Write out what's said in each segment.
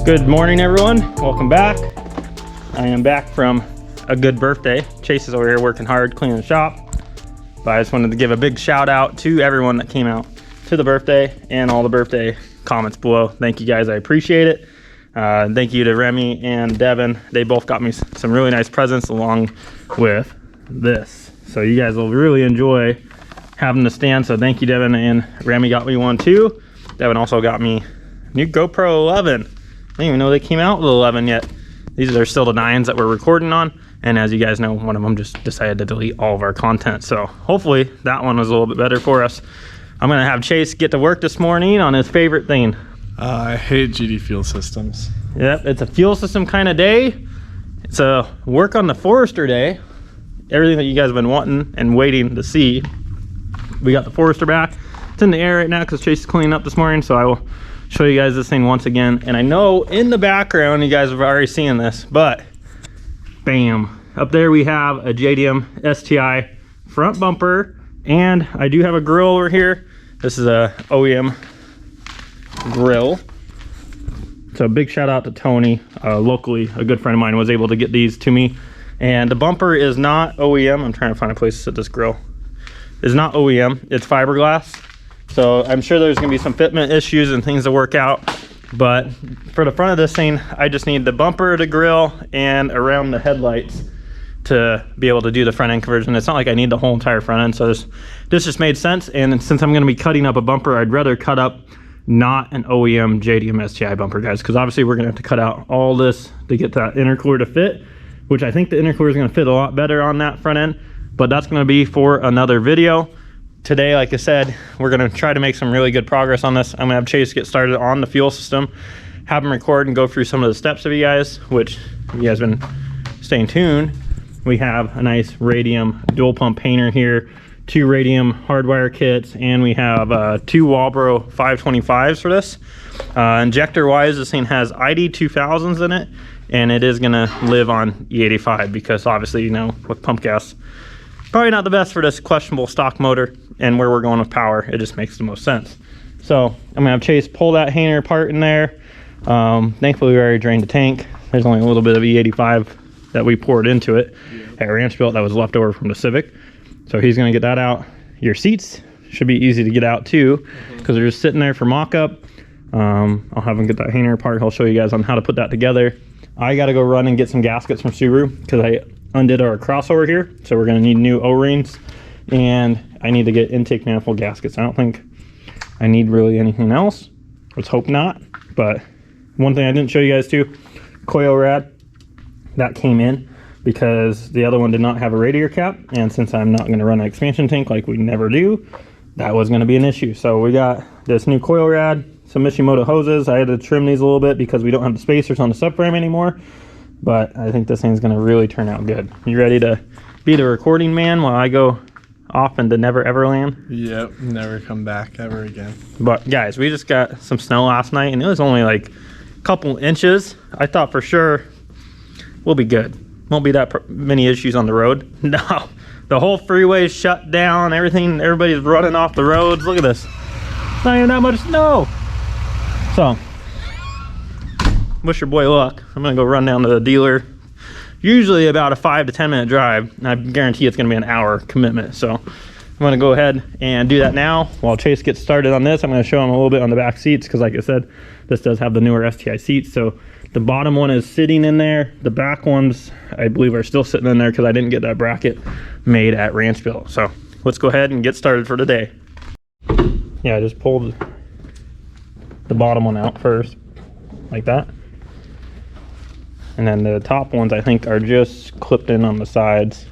Good morning, everyone. Welcome back. I am back from a good birthday. Chase is over here working hard, cleaning the shop. But I just wanted to give a big shout out to everyone that came out to the birthday and all the birthday comments below. Thank you guys, I appreciate it. Thank you to Remy and Devin. They both got me some really nice presents along with this. So you guys will really enjoy having the stand. So thank you, Devin, and Remy got me one too. Devin also got me new GoPro 11. I didn't even know they came out with 11 yet. These are still the 9s that we're recording on. And as you guys know, one of them just decided to delete all of our content. So hopefully that one was a little bit better for us. I'm gonna have Chase get to work this morning on his favorite thing. I hate GD fuel systems. Yep, it's a fuel system kind of day. It's a work on the Forester day. Everything that you guys have been wanting and waiting to see. We got the Forester back. It's in the air right now because Chase is cleaning up this morning. So I will show you guys this thing once again. And I know in the background you guys have already seen this, but bam, up there we have a Radium STI front bumper, and I do have a grill over here. This is a OEM grill. So a big shout out to Tony, locally a good friend of mine was able to get these to me. And the bumper is not OEM. I'm trying to find a place to set this grill. It's not OEM, it's fiberglass. So I'm sure there's gonna be some fitment issues and things to work out, but for the front of this thing, I just need the bumper, the grill, and around the headlights to be able to do the front end conversion. It's not like I need the whole entire front end, so this just made sense. And since I'm gonna be cutting up a bumper, I'd rather cut up not an OEM Radium STI bumper, guys, because obviously we're gonna have to cut out all this to get that intercooler to fit, which I think the intercooler is gonna fit a lot better on that front end, but that's gonna be for another video. Today, like I said, we're gonna try to make some really good progress on this. I'm gonna have Chase get started on the fuel system, have him record and go through some of the steps of you guys, which you guys have been staying tuned. We have a nice Radium dual pump painter here, 2 Radium hardwire kits, and we have 2 Walbro 525s for this. Injector wise, this thing has ID 2000s in it, and it is gonna live on E85 because obviously, you know, with pump gas, probably not the best for this questionable stock motor, and where we're going with power, it just makes the most sense. So I'm gonna have Chase pull that hanger apart in there. Thankfully we already drained the tank. There's only a little bit of E85 that we poured into it at Ranchbuilt that was left over from the Civic. So he's gonna get that out. Your seats should be easy to get out too, because they're just sitting there for mock-up. I'll have him get that hanger apart. He'll show you guys on how to put that together. I gotta go run and get some gaskets from Subaru because I undid our crossover here. So we're gonna need new O-rings, and I need to get intake manifold gaskets. I don't think I need really anything else. Let's hope not. But one thing I didn't show you guys too, coil rad, that came in because the other one did not have a radiator cap, and since I'm not going to run an expansion tank like we never do, that was going to be an issue. So we got this new coil rad, some Mishimoto hoses. I had to trim these a little bit because we don't have the spacers on the subframe anymore, but I think this thing's going to really turn out good. You ready to be the recording man while I go off into never ever land? Yep, never come back ever again. But guys, we just got some snow last night, and it was only like a couple inches. I thought for sure we'll be good. Won't be that many issues on the road. No, the whole freeway's shut down, everything, everybody's running off the roads. Look at this, not even that much snow. So wish your boy luck. I'm gonna go run down to the dealer. Usually about a 5 to 10 minute drive, and I guarantee it's gonna be an hour commitment. So I'm gonna go ahead and do that now while Chase gets started on this. I'm gonna show him a little bit on the back seats because, like I said, this does have the newer STI seats. So the bottom one is sitting in there. The back ones, I believe, are still sitting in there because I didn't get that bracket made at Ranchbuilt. So let's go ahead and get started for today. Yeah, I just pulled the bottom one out first, like that. And then the top ones, I think, are just clipped in on the sides,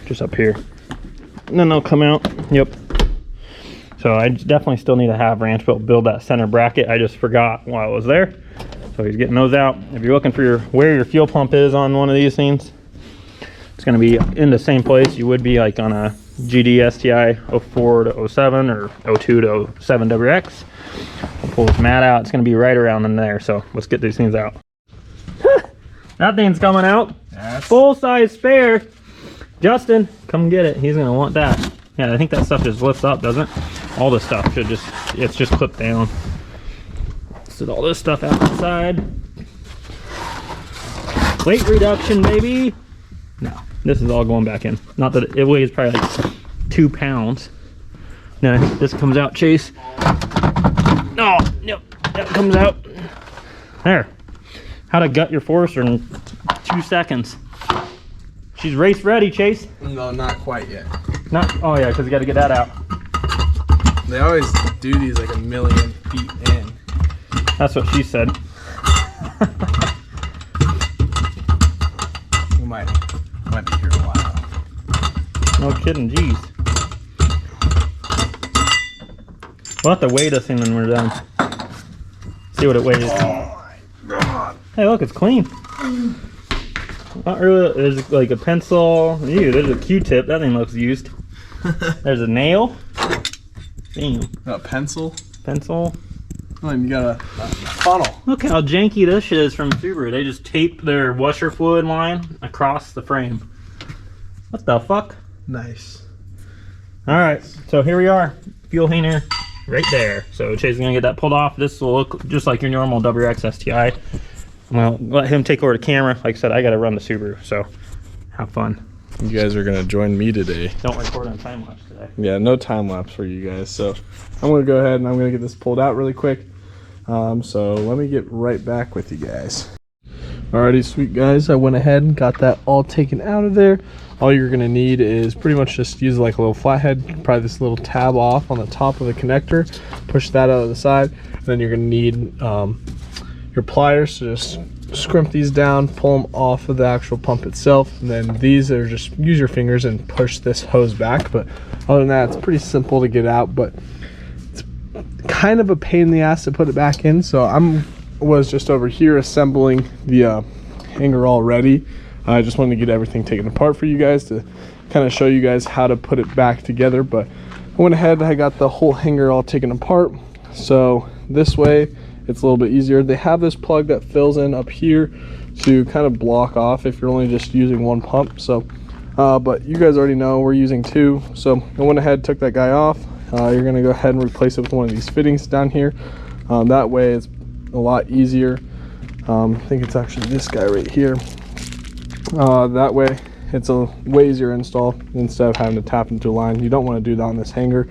just up here. And then they'll come out. Yep. So I definitely still need to have Ranchbuilt build that center bracket. I just forgot while I was there. So he's getting those out. If you're looking for where your fuel pump is on one of these things, it's going to be in the same place you would be like on a GD STI 04 to 07 or 02 to 07 WX. I'll pull this mat out. It's going to be right around in there. So let's get these things out. That thing's coming out. Yes. Full size spare. Justin, come get it. He's going to want that. Yeah, I think that stuff just lifts up, doesn't it? All this stuff should just, it's just clipped down. Sit all this stuff outside. Weight reduction, baby. No, this is all going back in. Not that it weighs probably like 2 pounds. No, I think this comes out, Chase. No, yep, that comes out. There. How to gut your Forester in 2 seconds. She's race ready, Chase. No, not quite yet. Not, oh yeah, because you got to get that out. They always do these like 1,000,000 feet in. That's what she said. You might be here a while. No kidding, geez. We'll have to weigh this thing when we're done. See what it weighs. Oh my god. Hey, look, it's clean. Not really. There's like a pencil. Ew, there's a Q-tip. That thing looks used. There's a nail. Damn. A pencil? Pencil. Oh, and you got a funnel. Look how janky this shit is from Subaru. They just taped their washer fluid line across the frame. What the fuck? Nice. Alright, so here we are. Fuel hanger right there. So Chase is going to get that pulled off. This will look just like your normal WRX STI. Well, let him take over the camera. Like I said, I got to run the Subaru, so have fun. You guys are going to join me today. Don't record on time lapse today. Yeah, no time lapse for you guys. So I'm going to go ahead and I'm going to get this pulled out really quick. So let me get right back with you guys. Alrighty, sweet guys. I went ahead and got that all taken out of there. All you're going to need is pretty much just use like a little flathead, probably this little tab off on the top of the connector. Push that out of the side. And then you're going to need your pliers to just scrimp these down, pull them off of the actual pump itself, and then these are just use your fingers and push this hose back. But other than that, it's pretty simple to get out, but it's kind of a pain in the ass to put it back in. So was just over here assembling the hanger already. I just wanted to get everything taken apart for you guys to kind of show you guys how to put it back together. But I went ahead, I got the whole hanger all taken apart, so this way it's a little bit easier. They have this plug that fills in up here to kind of block off if you're only just using one pump. So but you guys already know we're using two, so I went ahead, took that guy off. You're going to go ahead and replace it with one of these fittings down here. That way it's a lot easier. I think it's actually this guy right here. That way it's a way easier install instead of having to tap into a line. You don't want to do that on this hanger.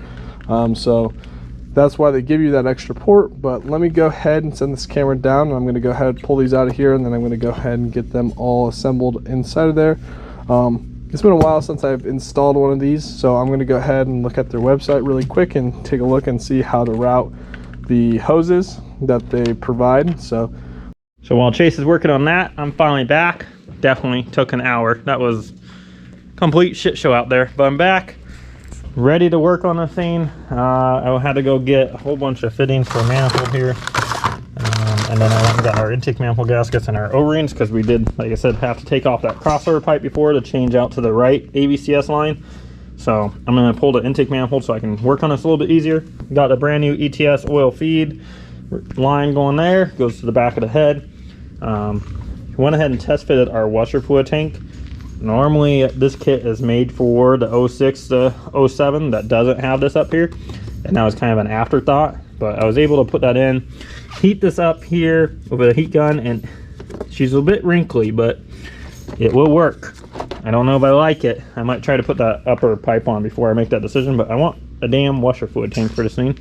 So that's why they give you that extra port. But let me go ahead and send this camera down, and I'm going to go ahead and pull these out of here, and then I'm going to go ahead and get them all assembled inside of there. It's been a while since I've installed one of these, so I'm going to go ahead and look at their website really quick and take a look and see how to route the hoses that they provide. So while Chase is working on that, I'm finally back. Definitely took an hour. That was complete shit show out there, but I'm back, ready to work on the thing. I had to go get a whole bunch of fittings for a manifold here, and then I went and got our intake manifold gaskets and our O-rings, because we did, like I said, have to take off that crossover pipe before to change out to the right ABCS line. So I'm going to pull the intake manifold so I can work on this a little bit easier. Got a brand new ETS oil feed line going there, goes to the back of the head. Went ahead and test fitted our washer fluid tank. Normally this kit is made for the 06 to 07 that doesn't have this up here, and that was kind of an afterthought, but I was able to put that in, heat this up here with a heat gun, and she's a bit wrinkly, but it will work. I don't know if I like it. I might try to put that upper pipe on before I make that decision, but I want a damn washer fluid tank for this thing.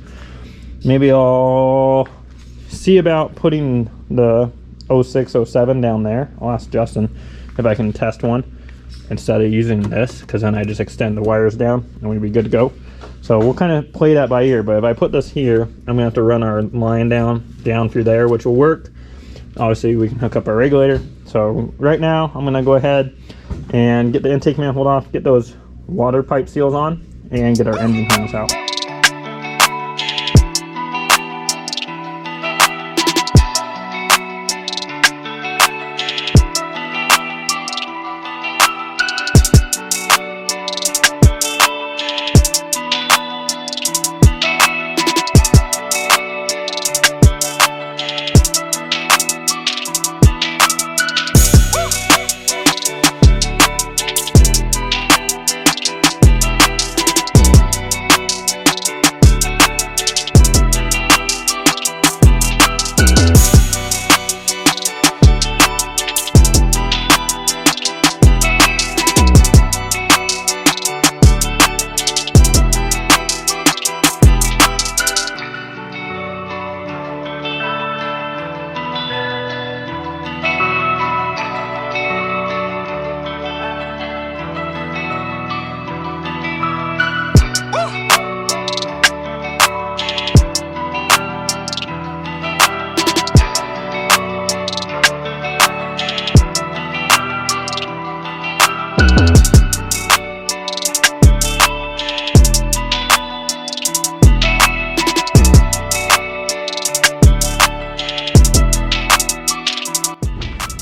Maybe I'll see about putting the 06, 07 down there. I'll ask Justin if I can test one instead of using this, because then I just extend the wires down and we'd be good to go. So we'll kind of play that by ear, but if I put this here, I'm gonna have to run our line down through there, which will work. Obviously we can hook up our regulator. So right now I'm gonna go ahead and get the intake manifold off, get those water pipe seals on, and get our engine harness out.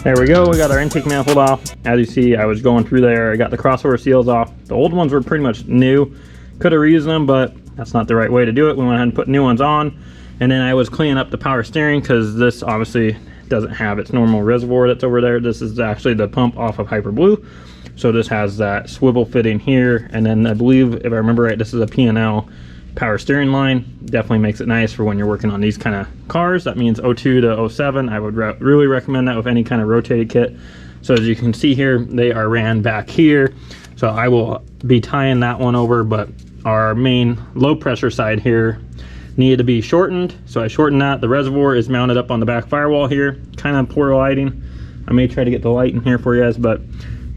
There we go, we got our intake manifold off. As you see, I was going through there, I got the crossover seals off. The old ones were pretty much new. Could have reused them, but that's not the right way to do it. We went ahead and put new ones on. And then I was cleaning up the power steering because this obviously doesn't have its normal reservoir that's over there. This is actually the pump off of Hyper Blue. So this has that swivel fitting here. And then I believe, if I remember right, this is a P&L power steering line. Definitely makes it nice for when you're working on these kind of cars. That means 02 to 07. I would really recommend that with any kind of rotated kit. So as you can see here, they are ran back here. So I will be tying that one over, but our main low pressure side here needed to be shortened. So I shortened that. The reservoir is mounted up on the back firewall here. Kind of poor lighting. I may try to get the light in here for you guys, but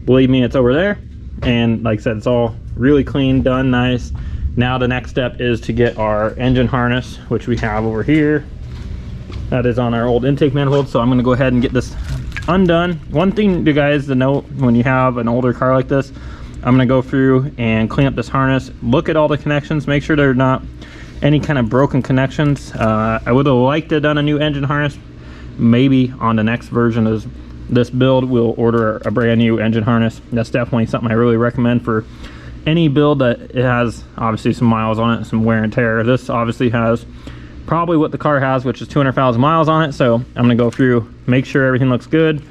believe me, it's over there. And like I said, it's all really clean, done, nice. Now the next step is to get our engine harness, which we have over here. That is on our old intake manifold. So I'm gonna go ahead and get this undone. One thing, you guys, to note when you have an older car like this, I'm gonna go through and clean up this harness, look at all the connections, make sure they're not any kind of broken connections. I would have liked to have done a new engine harness. Maybe on the next version of this build, we'll order a brand new engine harness. That's definitely something I really recommend for any build that it has obviously some miles on it, some wear and tear. This obviously has probably what the car has, which is 200,000 miles on it. So I'm gonna go through, make sure everything looks good,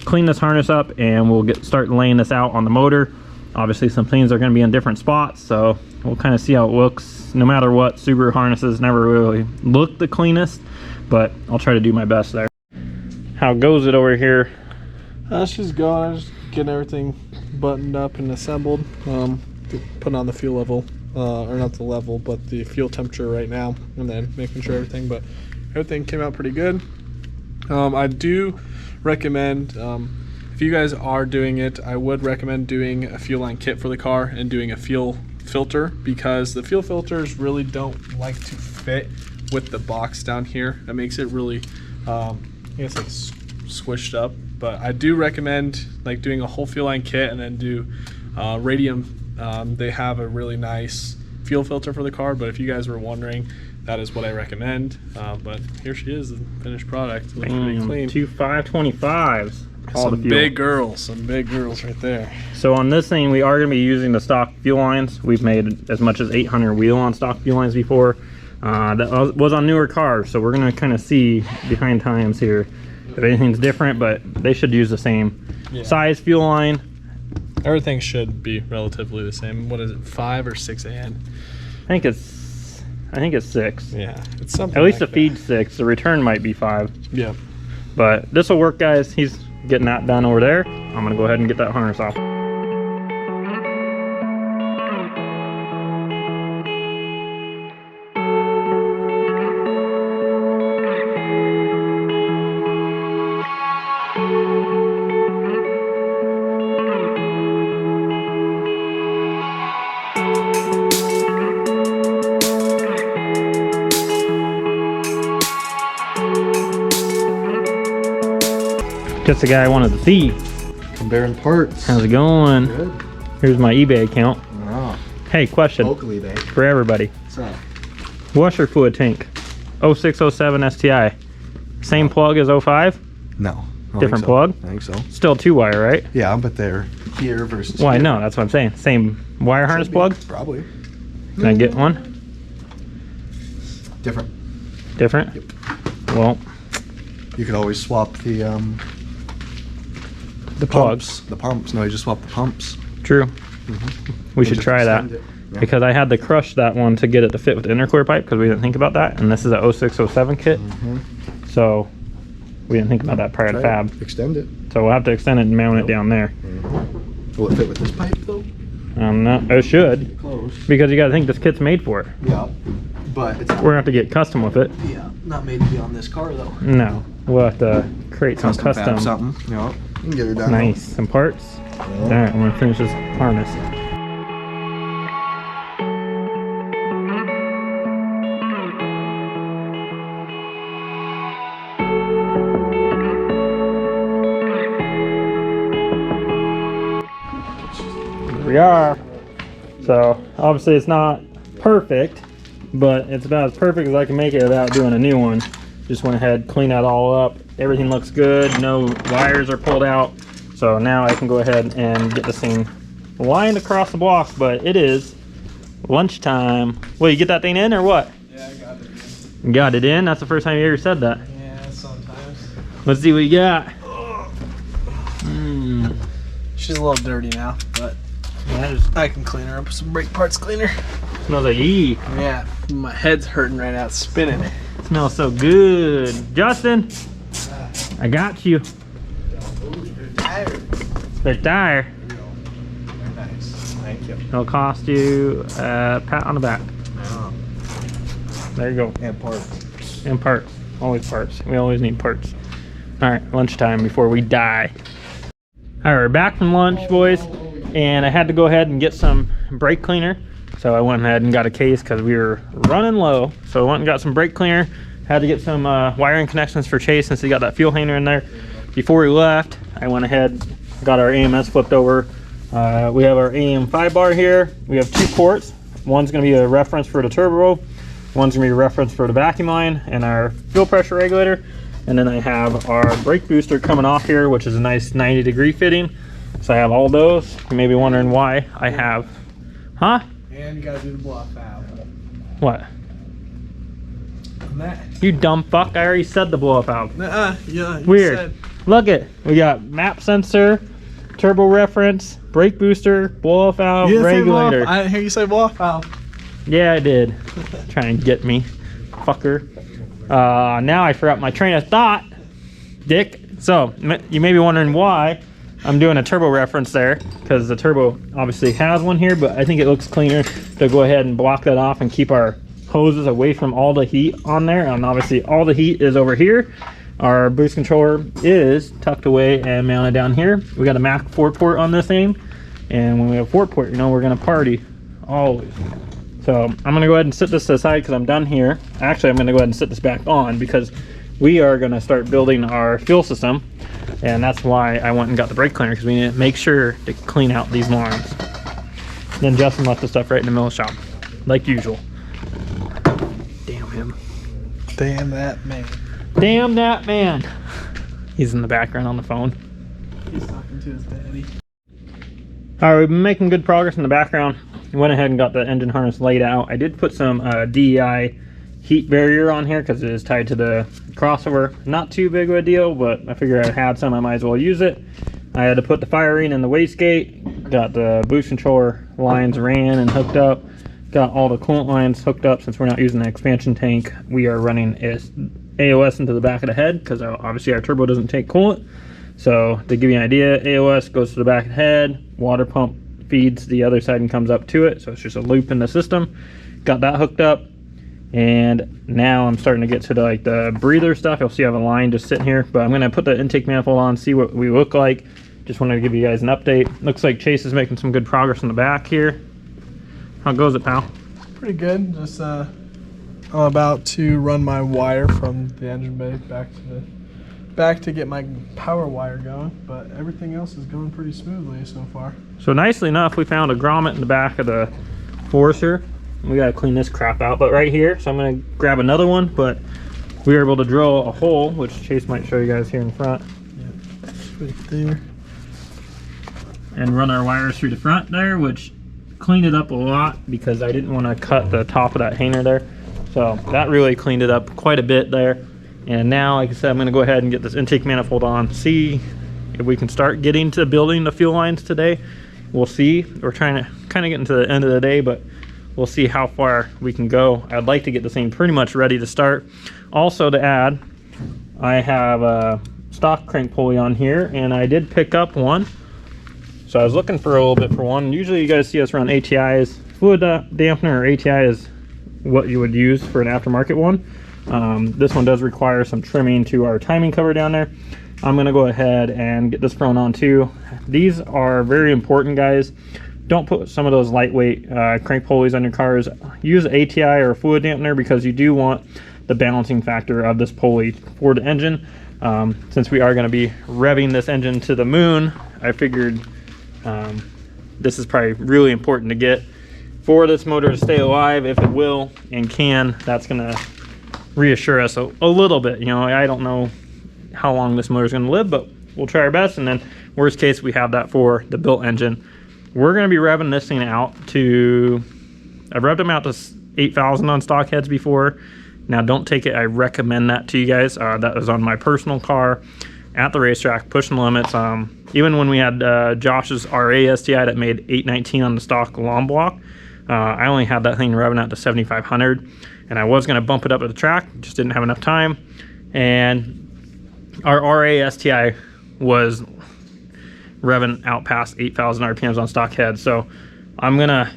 clean this harness up, and we'll start laying this out on the motor. Obviously some things are gonna be in different spots, so we'll kind of see how it looks. No matter what, Subaru harnesses never really look the cleanest, but I'll try to do my best there. How goes it over here? That's just going, just getting everything buttoned up and assembled. Putting on the fuel level, or not the level, but the fuel temperature right now, and then making sure but everything came out pretty good. I do recommend, if you guys are doing it, I would recommend doing a fuel line kit for the car and doing a fuel filter, because the fuel filters really don't like to fit with the box down here. That makes it really, I guess, like squished up. But I do recommend like doing a whole fuel line kit and then do Radium. They have a really nice fuel filter for the car, but if you guys were wondering, that is what I recommend. But here she is, the finished product. Looks pretty clean. 2 525s. Some big girls right there. So on this thing, we are going to be using the stock fuel lines. We've made as much as 800 wheel on stock fuel lines before. That was on newer cars, so we're going to kind of see behind times here if anything's different, but they should use the same size fuel line. Everything should be relatively the same. What is it, 5 or 6 AN? I think it's 6. Yeah, it's something. At least like the feed's 6. The return might be 5. Yeah. But this will work, guys. He's getting that done over there. I'm gonna go ahead and get that harness off. Just the guy I wanted to see. Comparing parts. How's it going? Good. Here's my eBay account. Wow. Hey, question Local eBay. for everybody. What's up? Washer fluid tank, 0607 STI. Same plug as 05? No. I don't Different think so. plug? I think so. Still 2-wire, right? Yeah, but they're here versus Why here. no, that's what I'm saying. Same wire harness Should be, plug? Probably. Can I get one? Different. Different? Yep. Well, You could always swap the plugs. The pumps. No, you just swap the pumps. True. We should just try that. extend it. Yeah. Because I had to crush that one to get it to fit with the intercooler pipe because we didn't think about that. And this is a 0607 kit. So we didn't think about that prior to Try Fab. it. Extend it. So we'll have to extend it and mount it down there. Will it fit with this pipe though? No, it should. Close. Because you gotta think this kit's made for it. Yeah. But it's We're gonna have to get custom with it. yeah, not made to be on this car though. No, we'll have to create some Fab custom. something. Yeah. You can get her done. Nice. Some parts. All right, I'm gonna finish this harness. Here we are. So obviously it's not perfect, but it's about as perfect as I can make it without doing a new one. Just went ahead, cleaned that all up. Everything looks good. No wires are pulled out. So now I can go ahead and get this thing lined across the block, but it is lunchtime. Well, you get that thing in or what? Yeah, I got it. You got it in? That's the first time you ever said that. Yeah, sometimes. Let's see what you got. She's a little dirty now, but I can clean her up with some brake parts cleaner. Smells like yee. Yeah, my head's hurting right now. It's spinning. Smells so good. Justin, I got you. Spare tire. Very nice. Thank you. It'll cost you a pat on the back. There you go. And parts. And parts. Always parts. We always need parts. All right, lunchtime before we die. All right, we're back from lunch, boys. And I had to go ahead and get some brake cleaner. So I went ahead and got a case because we were running low. So I went and got some brake cleaner. Had to get some wiring connections for Chase since he got that fuel hanger in there. Before we left, I went ahead, got our AMS flipped over. We have our AM 5-bar here. We have 2 ports. One's gonna be a reference for the turbo. One's gonna be a reference for the vacuum line and our fuel pressure regulator. And then I have our brake booster coming off here, which is a nice 90-degree fitting. So I have all those. You may be wondering why I have, huh? And you gotta do the blow-off valve. What? And that. You dumb fuck, I already said the blow-up valve. Yeah, you Weird. said. Look it. We got map sensor, turbo reference, brake booster, blow-off valve, You didn't say regulator. blow-off. I didn't hear you say blow-off valve. Yeah, I did. Trying to get me, fucker. Now I forgot my train of thought, dick. So you may be wondering why I'm doing a turbo reference there, because the turbo obviously has one here, but I think it looks cleaner to go ahead and block that off and keep our hoses away from all the heat on there. And obviously all the heat is over here. Our boost controller is tucked away and mounted down here. We got a Mac 4-port on this thing, and when we have 4-port, you know, we're gonna party always. So I'm gonna go ahead and sit this to the side because I'm done here. Actually, I'm gonna go ahead and sit this back on because we are gonna start building our fuel system, and that's why I went and got the brake cleaner, because we need to make sure to clean out these lines. Then Justin left the stuff right in the middle of the shop, like usual. Damn him. Damn that man. Damn that man. He's in the background on the phone. He's talking to his daddy. All right, we've been making good progress in the background. Went ahead and got the engine harness laid out. I did put some DEI heat barrier on here because it is tied to the crossover. Not too big of a deal, but I figured I had some, I might as well use it. I had to put the firing in the wastegate. Got the boost controller lines ran and hooked up. Got all the coolant lines hooked up. Since we're not using an expansion tank, we are running AOS into the back of the head because obviously our turbo doesn't take coolant. So to give you an idea, AOS goes to the back of the head, water pump feeds the other side and comes up to it. So it's just a loop in the system. Got that hooked up. And now I'm starting to get to the breather stuff. You'll see I have a line just sitting here, but I'm gonna put the intake manifold on, see what we look like. Just wanted to give you guys an update. Looks like Chase is making some good progress in the back here. How goes it, pal? Pretty good. Just I'm about to run my wire from the engine bay back to get my power wire going, but everything else is going pretty smoothly so far. So nicely enough, we found a grommet in the back of the Forester. We gotta clean this crap out, but right here, so I'm gonna grab another one, but we were able to drill a hole, which Chase might show you guys here in front. Yeah, right there. And run our wires through the front there, which cleaned it up a lot because I didn't want to cut the top of that hanger there. So that really cleaned it up quite a bit there. And now, like I said, I'm gonna go ahead and get this intake manifold on, see if we can start getting to building the fuel lines today. We'll see. We're trying to kind of get into the end of the day, but we'll see how far we can go. I'd like to get this thing pretty much ready to start. Also to add, I have a stock crank pulley on here, and I did pick up one. So I was looking for a little bit for one. Usually you guys see us run ATIs. Fluid dampener or ATI is what you would use for an aftermarket one. This one does require some trimming to our timing cover down there. I'm gonna go ahead and get this thrown on too. These are very important, guys. Don't put some of those lightweight crank pulleys on your cars. Use ATI or fluid dampener because you do want the balancing factor of this pulley for the engine. Since we are going to be revving this engine to the moon, I figured this is probably really important to get for this motor to stay alive, if it will and can. That's going to reassure us a little bit. You know, I don't know how long this motor is going to live, but we'll try our best. And then worst case, we have that for the built engine. We're going to be revving this thing out to, I've revved them out to 8,000 on stock heads before. Now don't take it, I recommend that to you guys. That was on my personal car at the racetrack, pushing the limits. Even when we had Josh's RA STI that made 819 on the stock long block, I only had that thing revving out to 7,500, and I was going to bump it up at the track, just didn't have enough time. And our RA STI was revving out past 8,000 RPMs on stock heads. So I'm going to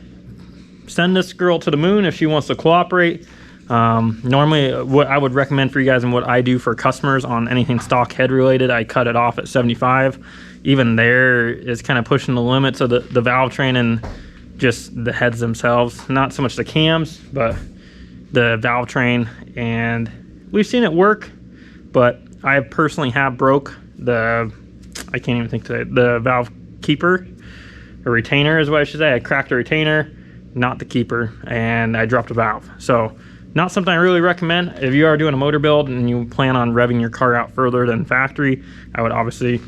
send this girl to the moon if she wants to cooperate. Normally what I would recommend for you guys and what I do for customers on anything stock head related, I cut it off at 75. Even there is kind of pushing the limits of the valve train and just the heads themselves, not so much the cams, but the valve train. And we've seen it work, but I personally have broke the, I can't even think today, the valve keeper, or retainer is what I should say. I cracked a retainer, not the keeper, and I dropped a valve. So not something I really recommend. If you are doing a motor build and you plan on revving your car out further than factory, I would obviously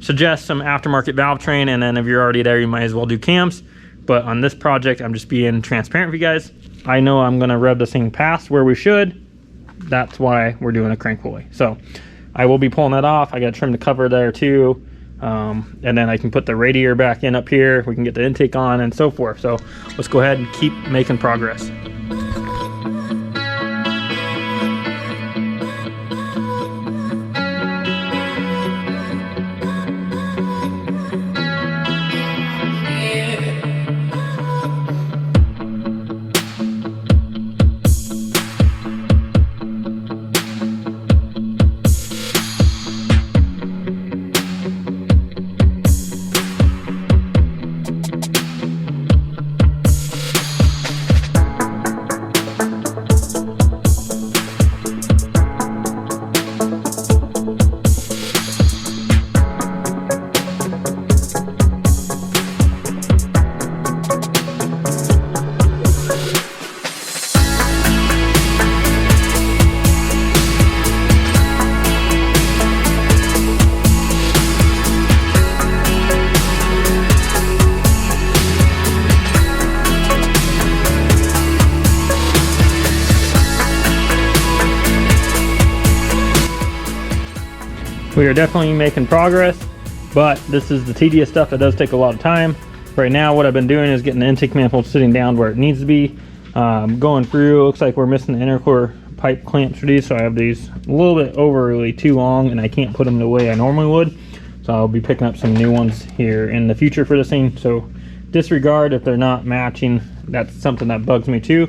suggest some aftermarket valve train, and then if you're already there, you might as well do cams. But on this project, I'm just being transparent with you guys. I know I'm gonna rev this thing past where we should. That's why we're doing a crank pulley. So I will be pulling that off. I gotta trim the cover there too. And then I can put the radiator back in up here. We can get the intake on and so forth. So let's go ahead and keep making progress. We are definitely making progress, but this is the tedious stuff that does take a lot of time. Right now, what I've been doing is getting the intake manifold sitting down where it needs to be. Going through, looks like we're missing the intercooler pipe clamps for these, so I have these a little bit overly too long, and I can't put them the way I normally would. So I'll be picking up some new ones here in the future for this thing. So disregard if they're not matching. That's something that bugs me too.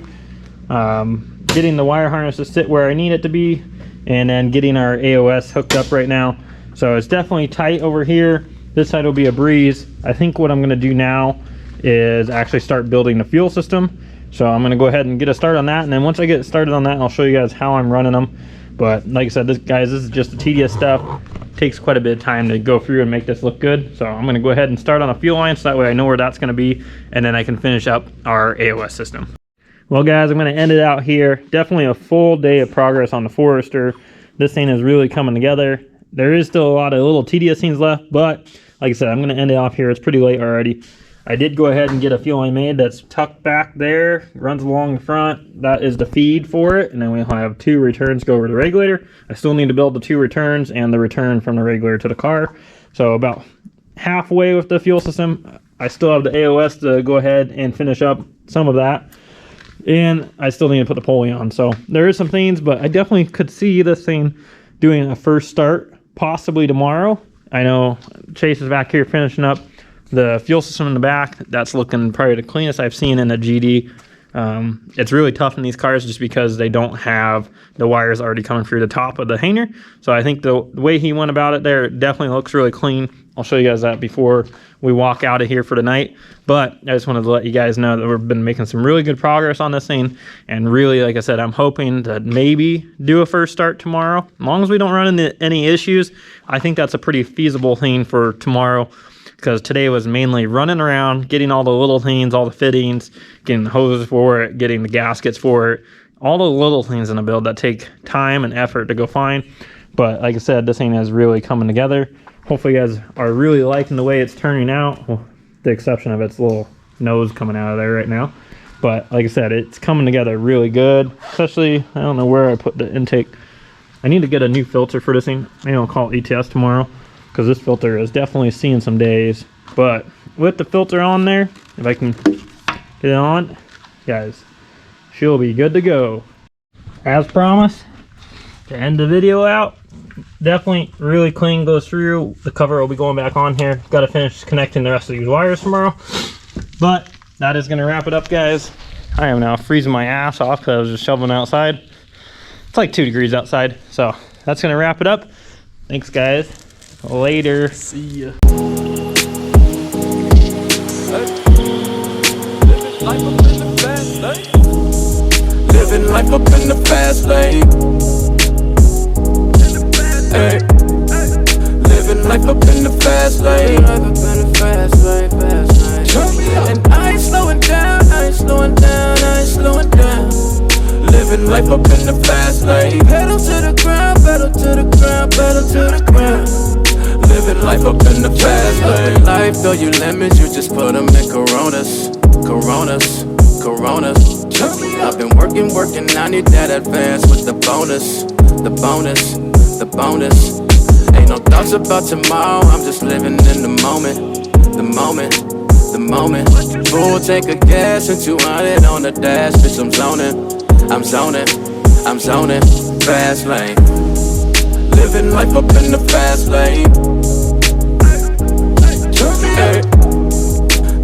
Getting the wire harness to sit where I need it to be, and then getting our AOS hooked up right now. So it's definitely tight over here. This side will be a breeze. I think what I'm gonna do now is actually start building the fuel system. So I'm gonna go ahead and get a start on that, and then once I get started on that, I'll show you guys how I'm running them. But like I said, this is just the tedious stuff. It takes quite a bit of time to go through and make this look good. So I'm gonna go ahead and start on a fuel line, so that way I know where that's gonna be, and then I can finish up our AOS system. Well guys, I'm gonna end it out here. Definitely a full day of progress on the Forester. This thing is really coming together. There is still a lot of little tedious things left, but like I said, I'm gonna end it off here. It's pretty late already. I did go ahead and get a fuel line made that's tucked back there, runs along the front. That is the feed for it, and then we'll have 2 returns go over the regulator. I still need to build the 2 returns and the return from the regulator to the car. So about halfway with the fuel system. I still have the AOS to go ahead and finish up some of that. And I still need to put the pulley on. So there is some things, but I definitely could see this thing doing a first start possibly tomorrow. I know Chase is back here finishing up the fuel system in the back. That's looking probably the cleanest I've seen in a GD. It's really tough in these cars just because they don't have the wires already coming through the top of the hanger. So I think the way he went about it there definitely looks really clean. I'll show you guys that before we walk out of here for the night. But I just wanted to let you guys know that we've been making some really good progress on this thing. And really, like I said, I'm hoping to maybe do a first start tomorrow. As long as we don't run into any issues, I think that's a pretty feasible thing for tomorrow. Because today was mainly running around, getting all the little things, all the fittings, getting the hoses for it, getting the gaskets for it, all the little things in a build that take time and effort to go find. But like I said, this thing is really coming together. Hopefully you guys are really liking the way it's turning out. Well, the exception of its little nose coming out of there right now. But like I said, it's coming together really good. Especially, I don't know where I put the intake. I need to get a new filter for this thing. Maybe I'll call it ETS tomorrow, because this filter is definitely seeing some days. But with the filter on there, if I can get it on, guys, she'll be good to go. As promised, to end the video out, definitely really clean, goes through. The cover will be going back on here. Got to finish connecting the rest of these wires tomorrow. But that is going to wrap it up, guys. I am now freezing my ass off because I was just shoveling outside. It's like 2 degrees outside. So that's going to wrap it up. Thanks, guys. Later. See ya. Living life up in the fast lane. Hey. Living life up in the fast lane. And I ain't slowing down, I ain't slowing down, I ain't slowing down. Living life up in the fast lane. Pedal to the ground, pedal to the ground, pedal to the ground. Living life up in the fast lane. Life, though you lemons, you just put them in Coronas, Coronas, Coronas. I've been working, I need that advance with the bonus, the bonus, the bonus. Ain't no thoughts about tomorrow, I'm just living in the moment, the moment, the moment. Full tank of gas and 200 on the dash, bitch, I'm zoning, I'm zoning, I'm zoning. Fast lane, living life up in the fast lane. Hey.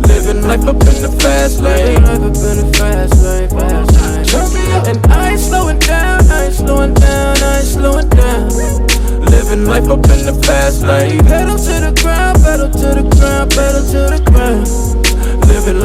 Living life up in the fast lane. Life up in the fast lane, fast lane. And I ain't slowing down, I ain't slowing down, I ain't slowing down. Living life up in the fast lane. Pedal to the ground, pedal to the ground, pedal to the ground. Living